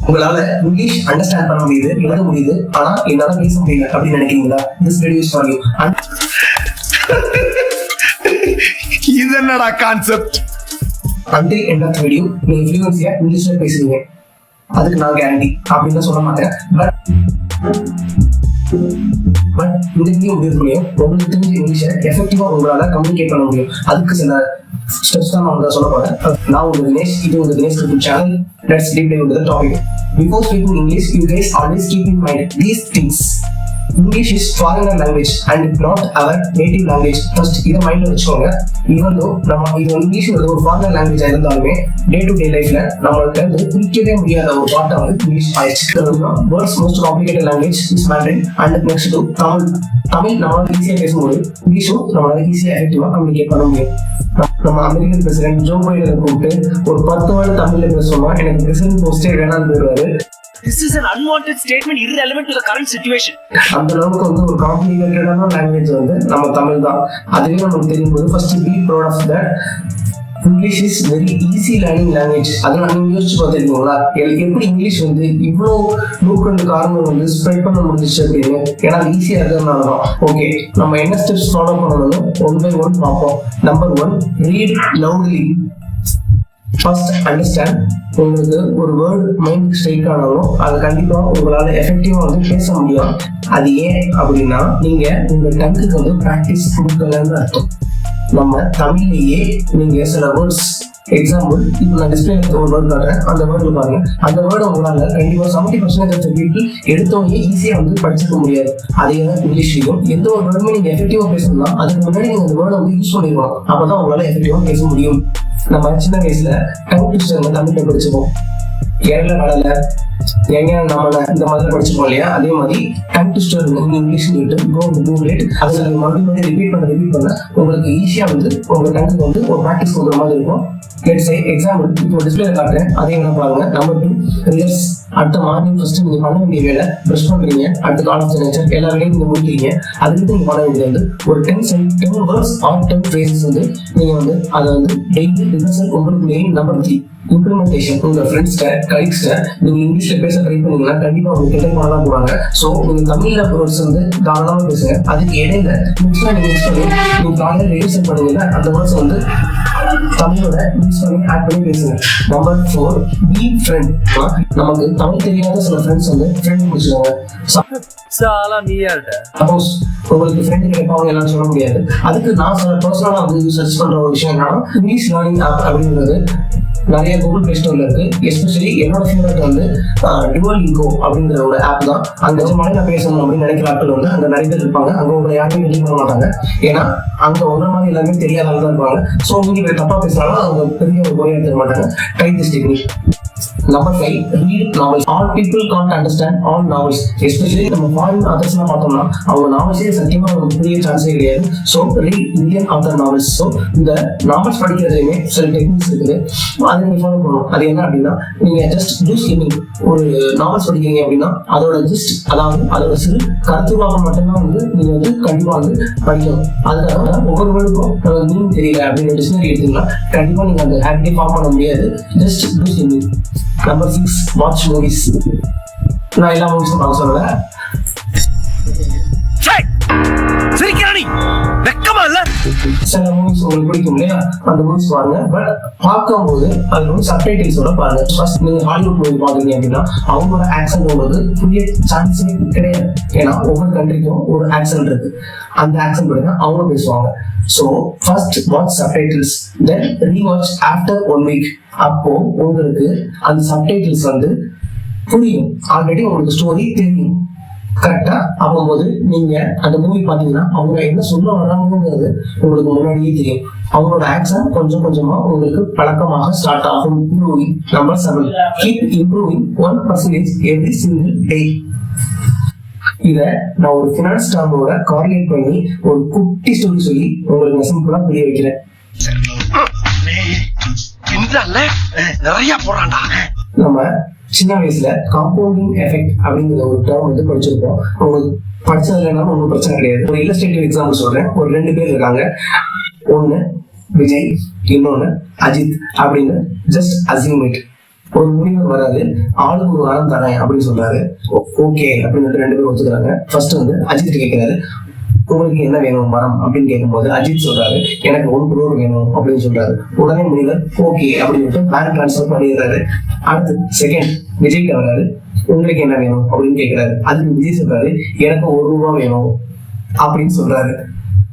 உங்களால English understand பண்ண முடியுது, எழுத முடியுது, ஆனா என்னால பேச முடியல அப்படின்னு நினைக்கிறீங்களா? This video is for you. இது என்னடா concept? until end of the video நீங்க ஃப்ளூயன்சியா இங்கிலீஷ்ல பேசுவீங்க, அதுக்கு நான் கேரண்டி அப்படின்னு சொல்ல மாட்டேன். பட் இந்த வீடியோ முடியும் உங்களுக்கு தெரிஞ்ச இங்கிலீஷை எஃபெக்டிவா உங்களால கம்யூனிகேட் பண்ண முடியும். அதுக்கு சில ஸ்டெப்ஸ் தான் நான் சொல்ல போறேன். நான் உங்க தினேஷ், இது உங்க Dinesh YouTube channel. Let's deep dive into the topic. Before speaking English, you guys always keep in mind these things. English is foreigner language and not our native language. First இதை மைண்ட்ல வச்சுக்கோங்க. even though நம்ம இது English ஒரு foreigner language இருந்தாலுமே day to day லைஃப்ல நம்மளுக்கு வந்து பிரிக்கவே முடியாத ஒரு பார்ட்டா வந்து இங்கிலீஷ் ஆயிடுச்சு. World's most complicated language is mandarin and next to Tamil நம்மளால ஈஸியா பேசும்போது இங்கிலீஷும் நம்மளால ஈஸியா எஃபெக்டிவா கம்யூனிகேட் பண்ண முடியும். நம்ம அமெரிக்கன் பிரசிடென்ட் ஜோ பைடனை கூப்பிட்டு ஒரு 10 வருடம் தமிழ்ல பேசணுமா எனக்கு பிரசிடென்ட் போஸ்டே வேணாம்னு போயிடுவாரு. This is an unwanted statement irrelevant to the current situation. அந்த அளவுக்கு வந்து ஒரு காம்ப்ளிகேட்டடான லாங்குவேஜ் வந்து நம்ம தமிழ் தான். அதுவே நமக்கு தெரியும் போது first be proud of that. English is very easy learning language. அதெல்லாம் நீங்க யோசிச்சு பார்த்துருக்கீங்களா? எப்படி இங்கிலீஷ் வந்து இவ்வளோ 102 காரணம் வந்து ஸ்ப்ரெட் பண்ண முடிஞ்சிச்சு அப்படின்னு? ஏன்னா அது ஈஸியா இருக்கிறதுனால தான். ஓகே, நம்ம என்ன ஸ்டெப்ஸ் ஃபாலோ பண்ணணும்னு ஒன் பை ஒன் பார்ப்போம். Number 1, read loudly. First understand. உங்களுக்கு ஒரு வேர்டு மைண்ட் ஸ்ட்ரைக் ஆனாலும் அது கண்டிப்பா உங்களால எஃபெக்டிவா வந்து பேச முடியும். அது ஏன் அப்படின்னா நீங்க உங்க டங்குக்கு வந்து பிராக்டிஸ் கொடுக்கலன்னு அர்த்தம். நம்ம தமிழ்லயே நீங்க சில வேர்ட்ஸ், எக்ஸாம்பிள் இப்போ நான் டிஸ்பிளேல ஒரு வேர்டு காட்டுறேன், அந்த வேர்டு பாருங்க. அந்த வேர்டு உங்களால கண்டிப்பா 70% ஆஃப் பீப்புள் எடுத்தவங்க ஈஸியா வந்து படிச்சுக்க முடியாது. அதே தான் இங்கிலீஷ்லயும் எந்த ஒரு வேர்டுமே நீங்க எஃபெக்டிவா பேசணும்னா அதுக்கு முன்னாடி நீங்க அந்த வேர்டை வந்து யூஸ் பண்ணிருக்கணும். அப்பதான் உங்களால எஃபெக்டிவா பேச முடியும். நம்ம சின்ன வயசுல டங் ட்விஸ்டர் தமிழ்ல படிச்சுப்போம். கேரள கடலை எங்க நம்ம இந்த மாதிரி படிச்சுப்போம் இல்லையா? அதே மாதிரி டங் ட்விஸ்டர் இங்கிலீஷ் கூகுள் அதை மறுபடியும் ரிப்பீட் பண்ண உங்களுக்கு ஈஸியா வந்து உங்க டங்குக்கு வந்து ஒரு ப்ராக்டிஸ் கொடுக்குற மாதிரி இருக்கும். எக்ஸாம்பிள் இப்போ டிஸ்பிளேல காட்டுறேன், அதே என்ன பாருங்க. Number 2, reverse. அடுத்த மார்னிங் ஃபர்ஸ்ட் நீங்க பண்ண வேண்டிய வேலை பிரஷ் பண்றீங்க, அடுத்த கால் ஆஃப் நேச்சர் எல்லா வேலையும் நீங்க முடிக்கிறீங்க. அதுக்கு நீங்க பண்ண வேண்டியது வந்து ஒரு 10 வேர்ட்ஸ் ஆர் 10 phrases வந்து நீங்க வந்து அதை வந்து டெய்லி ரிவர்சல் உங்களுக்கு நம்பர் 3 இம்ப்ளிமெண்டேஷன். உங்க ஃப்ரெண்ட்ஸ்ட கலீக்ஸ்ட நீங்க இங்கிலீஷ்ல பேச ட்ரை பண்ணீங்கன்னா கண்டிப்பா உங்களுக்கு கிட்ட பண்ணலாம் போறாங்க. ஸோ நீங்க தமிழ்ல வேர்ட்ஸ் வந்து தாராளமா பேசுங்க. அதுக்கு இடையில மிக்ஸ்டா நீங்க யூஸ் பண்ணி நீங்க காலையில ரிவிஷன் பண்ணீங்கன்னா அந்த வேர்ட்ஸ் வந்து தமிழோட யூஸ் பண்ணி ஆட் பண்ணி பேசுங்க. Number 4, B friend. நமக்கு தமிழ் தெரியாத சில ஃப்ரெண்ட்ஸ் வந்து ஃப்ரெண்ட் முடிச்சுக்கோங்க. சப்போஸ் உங்களுக்கு ஃப்ரெண்ட் கிடைப்பாங்க எல்லாம் சொல்ல முடியாது. அதுக்கு நான் சில பர்சனலா வந்து சர்ச் பண்ற ஒரு விஷயம் என்னன்னா இங்கிலீஷ் லேர்னிங் ஆப் அப்படின்றது நிறைய கூகுள் பிளே ஸ்டோர்ல இருக்கு. எஸ்பெஷலி என்னோட ஃபேவரட் வந்து டுவலிங்கோ அப்படிங்கிற ஒரு ஆப் தான். அங்க மலையில பேசணும் அப்படின்னு நினைக்கிற ஆட்கள் வந்து அங்க நிறைய பேர் இருப்பாங்க. அங்க உங்களை யாருமே வெளியே பண்ண மாட்டாங்க. ஏன்னா அங்க உங்களை மாதிரி எல்லாருமே தெரியாத ஆள் தான் இருப்பாங்க. ஸோ நீங்க தப்பா பேசினாலும் அவங்க பெரிய ஒரு குறையா இருக்க மாட்டாங்க. Try this technique. Number 5, read novels. All people can't understand all novels. Especially நம்ம ஃபாரின் ஆத்தர்ஸ்லாம் பார்த்தோம்னா அவங்க நாவல்ஸே சத்தியமா ஒரு பெரிய சான்ஸே கிடையாது. So read Indian author novels. So இந்த நாவல்ஸ் படிக்கிறதுலையுமே சில டெக்னிக்ஸ் இருக்குது, அதை நீங்க ஃபாலோ பண்ணணும். அது என்ன அப்படின்னா நீங்க ஜஸ்ட் டூ ஸ்கிம்மிங். ஒரு நாவல்ஸ் படிக்கிறீங்க அப்படின்னா அதோட ஜஸ்ட் அதாவது அதோட சிறு கருத்துருவாக மட்டும்தான் வந்து நீங்க வந்து கண்டிப்பா வந்து படிக்கணும். அதுக்காக ஒவ்வொரு வேர்டுக்கும் மீனிங் தெரியல அப்படின்னு டிக்ஷனரி எடுத்தீங்கன்னா கண்டிப்பா நீங்க அந்த ஹேபிட்டை ஃபார்ம் பண்ண முடியாது. Just do skimming. Number 6, watch movies. நான் எல்லா மூவிஸும் பார்க்க சொல்லல. சில மூவிஸ் உங்களுக்கு பிடிக்கும் இல்லையா? அந்த மூவிஸ் பாருங்க. பட் பார்க்கும்போது அது வந்து சப்டைட்டில்ஸோட பாருங்க. ஃபர்ஸ்ட் நீங்க ஹாலிவுட் மூவி பாக்குறீங்க அப்படின்னா அவங்களோட ஆக்சன்ட் உங்களுக்கு புரிய சான்ஸே கிடையாது. ஏன்னா ஒவ்வொரு கண்ட்ரிக்கும் ஒரு ஆக்சன்ட் இருக்கு. அந்த ஆக்சன்ட் படி தான் அவங்க பேசுவாங்க. ஸோ ஃபர்ஸ்ட் வாட்ச் சப்டைட்டில்ஸ், தென் ரீவாட்ச் ஆஃப்டர் 1 வீக். அப்போ உங்களுக்கு அந்த சப்டைட்டில்ஸ் வந்து புரியும். ஆல்ரெடி உங்களுக்கு ஸ்டோரி தெரியும் கரெக்டா. ஆகும்போது நீங்க அந்த மூவி பாத்தீங்கன்னா அவங்க என்ன சொல்ல வர்றாங்கிறது உங்களுக்கு முன்னாடியே தெரியும். அவங்களோட ஆக்சன் கொஞ்சம் கொஞ்சமா உங்களுக்கு பழக்கமாக ஸ்டார்ட் ஆகும். Improving. Number 7, keep improving 1% every single டே. இத நான் ஒரு ஃபினான்ஸ் டேர்மோட கார்லேட் பண்ணி ஒரு குட்டி ஸ்டோரி சொல்லி உங்களுக்கு சிம்பிளா புரிய வைக்கிறேன். நிறைய போறான்டா. நம்ம சின்ன வயசுல காம்பவுண்டிங் எஃபெக்ட் அப்படிங்கிற ஒரு டேர்ம் வந்து படிச்சிருப்போம். உங்களுக்கு படிச்சது இல்லைனாலும் ஒன்றும் பிரச்சனை கிடையாது. ஒரு இல்லஸ்ட்ரேட்டிவ் எக்ஸாம்பிள் சொல்றேன். ஒரு 2 பேர் இருக்காங்க. ஒன்னு விஜய், இன்னொன்னு அஜித் அப்படின்னு ஜஸ்ட் அசியூம் இட். ஒரு முனிவர் வராது, ஆளுக்கு ஒரு வரம் தரேன் அப்படின்னு சொல்றாரு. ஓகே அப்படின்னு ரெண்டு பேரும் ஒத்துக்கிறாங்க. ஃபர்ஸ்ட் வந்து அஜித் கேட்கிறாரு, உங்களுக்கு என்ன வேணும் வரம் அப்படின்னு கேட்கும்போது அஜித் சொல்றாரு, எனக்கு 1 crore வேணும் அப்படின்னு சொல்றாரு. உடனே முனிவர் ஓகே அப்படின்னு பேங்க் டிரான்ஸ்ஃபர் பண்ணிடுறாரு. அடுத்து செகண்ட் விஜய்க்கு வர்றாரு, உங்களுக்கு என்ன வேணும் அப்படின்னு கேட்கிறாரு. அதுக்கு விஜய் சொல்றாரு, எனக்கு 1 ரூபா வேணும் அப்படின்னு சொல்றாரு.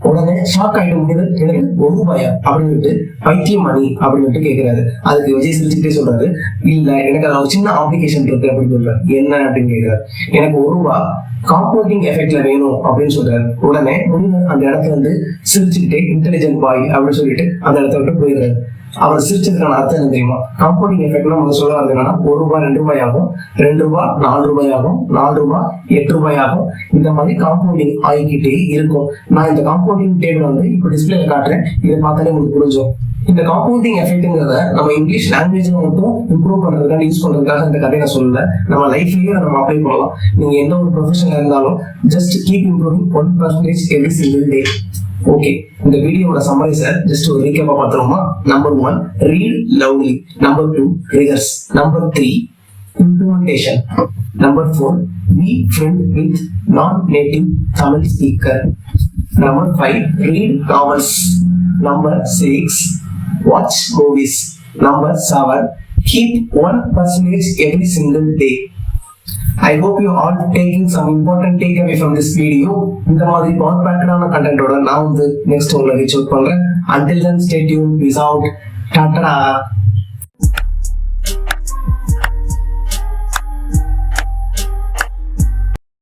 உடனே ஷாக் ஆயிட்டு முனிவர், எனக்கு 1 ரூபாயா அப்படின்னு பைத்தியம் மணி அப்படின்னு கேட்கிறாரு. அதுக்கு விஜய் சிரிச்சுட்டே சொல்றாரு, இல்ல எனக்கு அது ஒரு சின்ன ஆப்ளிகேஷன் இருக்கு அப்படின்னு சொல்றாரு. என்ன அப்படின்னு கேட்கிறாரு. எனக்கு 1 ரூபா காம்பவுண்டிங் எஃபெக்ட்ல வேணும் அப்படின்னு சொல்றாரு. உடனே முனிவர் அந்த இடத்துல இருந்து சிரிச்சுக்கிட்டே இன்டெலிஜென்ட் பாய் அப்படின்னு சொல்லிட்டு அந்த இடத்த விட்டு போயிடுறாரு. அவர் சிரிச்சதுக்கான அர்த்தம் என்ன தெரியுமா? காம்பவுண்டிங் எஃபெக்ட்னா முதல்ல சொல்ல வரது என்னன்னா, 1 ரூபாய் 2 ரூபாய் ஆகும், 2 ரூபாய் 4 ரூபாய் ஆகும், 4 ரூபாய் 8 ரூபாய் ஆகும். இந்த மாதிரி காம்பவுண்டிங் ஆகிக்கிட்டே இருக்கும். நான் இந்த காம்பவுண்டிங் டேபிள் வந்து இப்போ டிஸ்பிளேல காட்டுறேன், இதை பார்த்தாலே உங்களுக்கு புரிஞ்சும். இந்த காம்பவுண்டிங் எஃபெக்ட்ங்கிறத நம்ம இங்கிலீஷ் லாங்குவேஜ்ல மட்டும் இம்ப்ரூவ் பண்றதுக்காக யூஸ் பண்றதுக்காக இந்த கதையை நான் சொல்லல. நம்ம லைஃப்லயே நம்ம அப்ளை பண்ணலாம். நீங்க எந்த ஒரு ப்ரொஃபஷன்ல இருந்தாலும் just keep improving 1% every single day. Okay, இந்த வீடியோட சம்மரைஸை ஜஸ்ட் ஒரு ரீகேப்பா பார்த்துருவோமா? நம்பர் 1 ரீட் லவ்லி, நம்பர் 2 ரிகர்ஸ், நம்பர் 3 implementation, நம்பர் 4 be friend with non-native Tamil speaker, number 5 read novels, number 6 watch movies, number 7 keep 1% every single day. I hope you all taking some important takeaway from this video. இந்த மாதிரி power பேக்கடான கண்டென்ட்டோட நான் வந்து next உங்களை reach out பண்றேன். Until then, stay tuned. Peace out. Ta-ta.